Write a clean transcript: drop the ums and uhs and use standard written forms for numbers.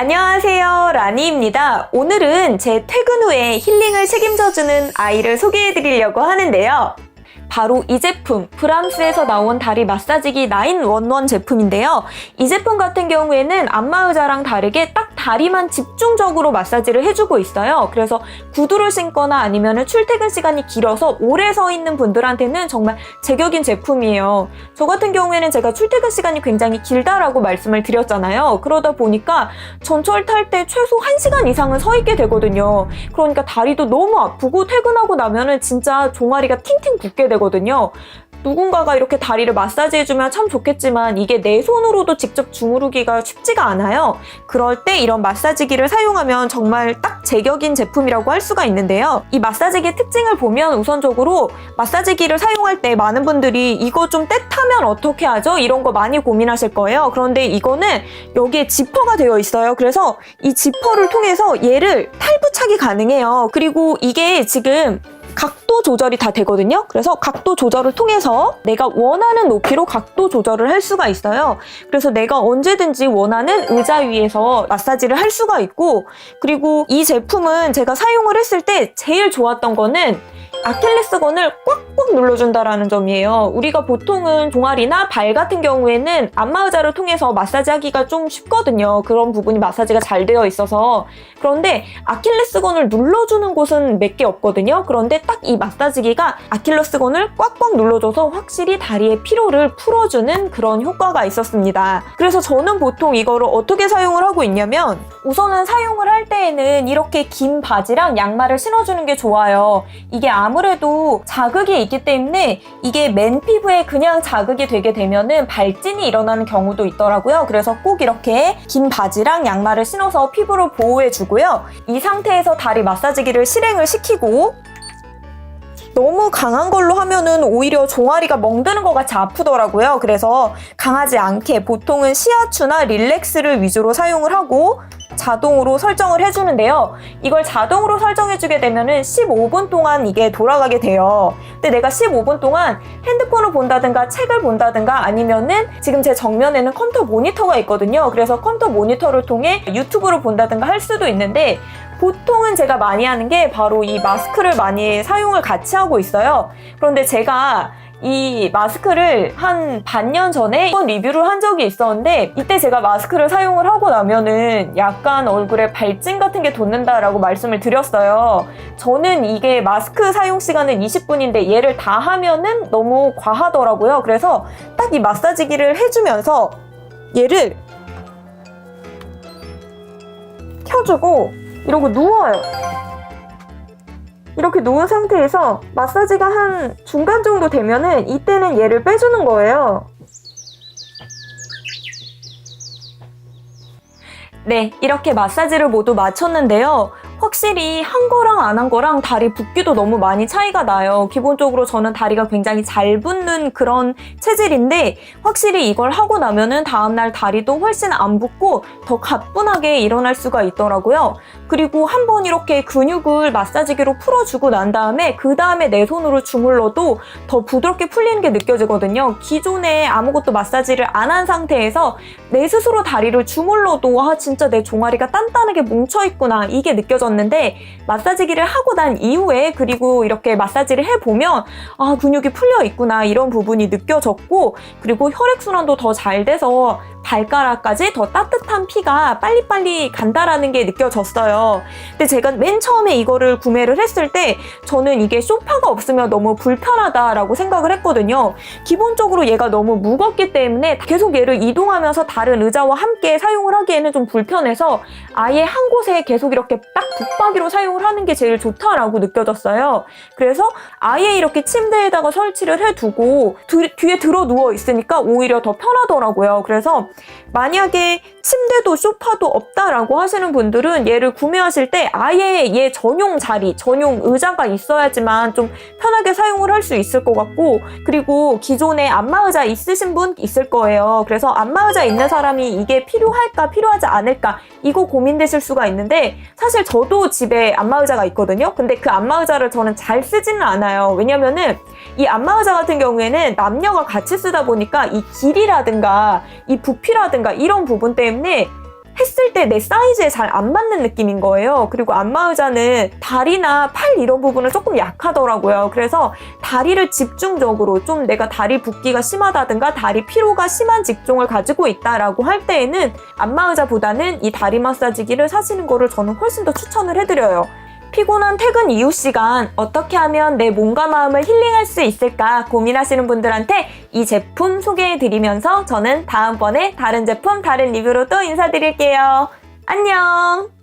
안녕하세요, 라니입니다. 오늘은 제 퇴근 후에 힐링을 책임져주는 아이를 소개해드리려고 하는데요. 바로 이 제품, 브람스에서 나온 다리 마사지기 911 제품인데요. 이 제품 같은 경우에는 안마의자랑 다르게 딱 다리만 집중적으로 마사지를 해주고 있어요. 그래서 구두를 신거나 아니면 출퇴근 시간이 길어서 오래 서 있는 분들한테는 정말 제격인 제품이에요. 저 같은 경우에는 제가 출퇴근 시간이 굉장히 길다라고 말씀을 드렸잖아요. 그러다 보니까 전철 탈 때 최소 1시간 이상은 서 있게 되거든요. 그러니까 다리도 너무 아프고 퇴근하고 나면은 진짜 종아리가 팅팅 붓게 되거든요. 누군가가 이렇게 다리를 마사지해주면 참 좋겠지만 이게 내 손으로도 직접 주무르기가 쉽지가 않아요. 그럴 때 이런 마사지기를 사용하면 정말 딱 제격인 제품이라고 할 수가 있는데요. 이 마사지기의 특징을 보면 우선적으로 마사지기를 사용할 때 많은 분들이 이거 좀 때 타면 어떻게 하죠? 이런 거 많이 고민하실 거예요. 그런데 이거는 여기에 지퍼가 되어 있어요. 그래서 이 지퍼를 통해서 얘를 탈부착이 가능해요. 그리고 이게 지금 각도 조절이 다 되거든요. 그래서 각도 조절을 통해서 내가 원하는 높이로 각도 조절을 할 수가 있어요. 그래서 내가 언제든지 원하는 의자 위에서 마사지를 할 수가 있고, 그리고 이 제품은 제가 사용을 했을 때 제일 좋았던 거는 아킬레스건을 꽉꽉 눌러준다라는 점이에요. 우리가 보통은 종아리나 발 같은 경우에는 안마의자를 통해서 마사지하기가 좀 쉽거든요. 그런 부분이 마사지가 잘 되어 있어서. 그런데 아킬레스건을 눌러주는 곳은 몇 개 없거든요. 그런데 딱 이 마사지기가 아킬레스건을 꽉꽉 눌러줘서 확실히 다리의 피로를 풀어주는 그런 효과가 있었습니다. 그래서 저는 보통 이거를 어떻게 사용을 하고 있냐면, 우선은 사용을 할 때에는 이렇게 긴 바지랑 양말을 신어주는 게 좋아요. 이게 아무래도 자극이 있기 때문에 이게 맨 피부에 그냥 자극이 되게 되면은 발진이 일어나는 경우도 있더라고요. 그래서 꼭 이렇게 긴 바지랑 양말을 신어서 피부를 보호해주고요. 이 상태에서 다리 마사지기를 실행을 시키고, 너무 강한 걸로 하면은 오히려 종아리가 멍드는 것 같이 아프더라고요. 그래서 강하지 않게 보통은 시아추나 릴렉스를 위주로 사용을 하고 자동으로 설정을 해주는데요. 이걸 자동으로 설정해주게 되면은 15분 동안 이게 돌아가게 돼요. 근데 내가 15분 동안 핸드폰을 본다든가 책을 본다든가 아니면은 지금 제 정면에는 컴퓨터 모니터가 있거든요. 그래서 컴퓨터 모니터를 통해 유튜브를 본다든가 할 수도 있는데, 보통은 제가 많이 하는 게 바로 이 마스크를 많이 사용을 같이 하고 있어요. 그런데 제가 이 마스크를 한 반년 전에 한번 리뷰를 한 적이 있었는데, 이때 제가 마스크를 사용을 하고 나면은 약간 얼굴에 발진 같은 게 돋는다라고 말씀을 드렸어요. 저는 이게 마스크 사용 시간은 20분인데 얘를 다 하면은 너무 과하더라고요. 그래서 딱 이 마사지기를 해주면서 얘를 켜주고 이러고 누워요. 이렇게 누운 상태에서 마사지가 한 중간 정도 되면은 이때는 얘를 빼주는 거예요. 네, 이렇게 마사지를 모두 마쳤는데요. 확실히 한 거랑 안 한 거랑 다리 붓기도 너무 많이 차이가 나요. 기본적으로 저는 다리가 굉장히 잘 붓는 그런 체질인데, 확실히 이걸 하고 나면은 다음날 다리도 훨씬 안 붓고 더 가뿐하게 일어날 수가 있더라고요. 그리고 한번 이렇게 근육을 마사지기로 풀어주고 난 다음에 그 다음에 내 손으로 주물러도 더 부드럽게 풀리는 게 느껴지거든요. 기존에 아무것도 마사지를 안 한 상태에서 내 스스로 다리를 주물러도 진짜 내 종아리가 단단하게 뭉쳐있구나, 이게 느껴졌는데, 마사지기를 하고 난 이후에 그리고 이렇게 마사지를 해보면 근육이 풀려있구나, 이런 부분이 느껴졌고, 그리고 혈액순환도 더 잘 돼서 발가락까지 더 따뜻한 피가 빨리빨리 간다라는 게 느껴졌어요. 근데 제가 맨 처음에 이거를 구매를 했을 때 저는 이게 소파가 없으면 너무 불편하다라고 생각을 했거든요. 기본적으로 얘가 너무 무겁기 때문에 계속 얘를 이동하면서 다른 의자와 함께 사용을 하기에는 좀 불편해서 아예 한 곳에 계속 이렇게 딱 붙박이로 사용을 하는 게 제일 좋다라고 느껴졌어요. 그래서 아예 이렇게 침대에다가 설치를 해두고 뒤에 들어 누워 있으니까 오히려 더 편하더라고요. 그래서 만약에 침대도 소파도 없다라고 하시는 분들은 얘를 구매하실 때 아예 얘 전용 자리, 전용 의자가 있어야지만 좀 편하게 사용을 할 수 있을 것 같고, 그리고 기존에 안마의자 있으신 분 있을 거예요. 그래서 안마의자 있는 사람이 이게 필요할까 필요하지 않을까 이거 고민되실 수가 있는데, 사실 저도 집에 안마의자가 있거든요. 근데 그 안마의자를 저는 잘 쓰지는 않아요. 왜냐면은 이 안마의자 같은 경우에는 남녀가 같이 쓰다 보니까 이 길이라든가 이 부피라든가 이런 부분 때문에 했을 때 내 사이즈에 잘 안 맞는 느낌인 거예요. 그리고 안마의자는 다리나 팔 이런 부분은 조금 약하더라고요. 그래서 다리를 집중적으로 좀 내가 다리 붓기가 심하다든가 다리 피로가 심한 직종을 가지고 있다라고 할 때에는 안마의자보다는 이 다리 마사지기를 사시는 거를 저는 훨씬 더 추천을 해드려요. 피곤한 퇴근 이후 시간 어떻게 하면 내 몸과 마음을 힐링할 수 있을까 고민하시는 분들한테 이 제품 소개해드리면서 저는 다음번에 다른 제품, 다른 리뷰로 또 인사드릴게요. 안녕!